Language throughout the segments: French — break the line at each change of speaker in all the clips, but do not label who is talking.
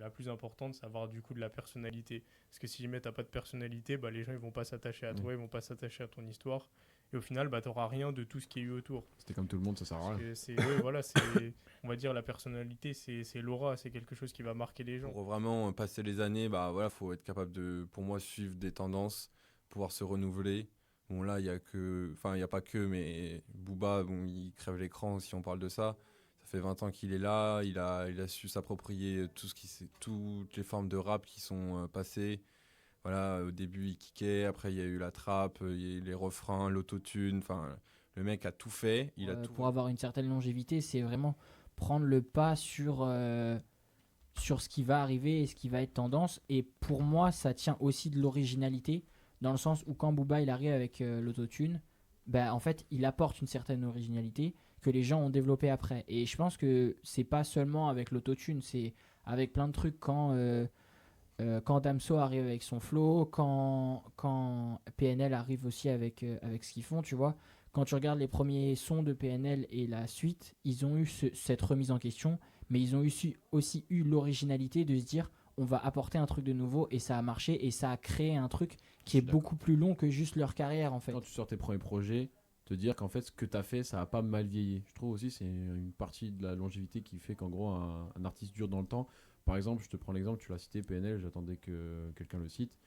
la plus importante, c'est avoir du coup de la personnalité. Parce que si jamais t'as pas de personnalité, bah, les gens ils vont pas s'attacher à toi, ils vont pas s'attacher à ton histoire. Et au final, bah, t'auras rien de tout ce qu'il y a eu autour.
C'était comme tout le monde, ça sert à
Parce
rien.
que ouais, voilà, c'est, on va dire la personnalité, c'est l'aura, c'est quelque chose qui va marquer les gens.
Pour vraiment passer les années, bah voilà, faut être capable de, pour moi, suivre des tendances, pouvoir se renouveler. Bon là, il y a que, enfin il y a pas que, mais Booba, bon, il crève l'écran si on parle de ça. Ça fait 20 ans qu'il est là, il a su s'approprier toutes les formes de rap qui sont passées. Voilà, au début il kickait, après il y a eu la trappe, il y a eu les refrains, l'autotune. Enfin, le mec a tout fait, il a tout.
Pour avoir une certaine longévité, c'est vraiment prendre le pas sur ce qui va arriver et ce qui va être tendance. Et pour moi, ça tient aussi de l'originalité, dans le sens où quand Booba il arrive avec l'autotune, bah, en fait, il apporte une certaine originalité que les gens ont développé après. Et je pense que c'est pas seulement avec l'autotune, c'est avec plein de trucs quand Damso arrive avec son flow, quand PNL arrive aussi avec ce qu'ils font, tu vois. Quand tu regardes les premiers sons de PNL et la suite, ils ont eu cette remise en question, mais ils ont aussi eu l'originalité de se dire on va apporter un truc de nouveau et ça a marché et ça a créé un truc qui est beaucoup plus long que juste leur carrière en fait.
Quand tu sors tes premiers projets, te dire qu'en fait ce que tu as fait, ça a pas mal vieilli. Je trouve aussi c'est une partie de la longévité qui fait qu'en gros un artiste dure dans le temps. Par exemple, je te prends l'exemple, tu l'as cité PNL, j'attendais que quelqu'un le cite.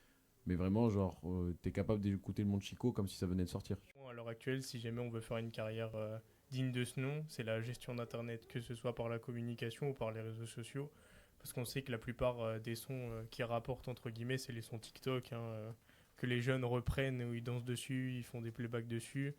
Mais vraiment, genre, t'es capable d'écouter le monde Chico comme si ça venait de sortir.
Bon, à l'heure actuelle, si jamais on veut faire une carrière digne de ce nom, c'est la gestion d'Internet, que ce soit par la communication ou par les réseaux sociaux. Parce qu'on sait que la plupart des sons qui rapportent, entre guillemets, c'est les sons TikTok, hein, que les jeunes reprennent, où ils dansent dessus, ils font des playbacks dessus.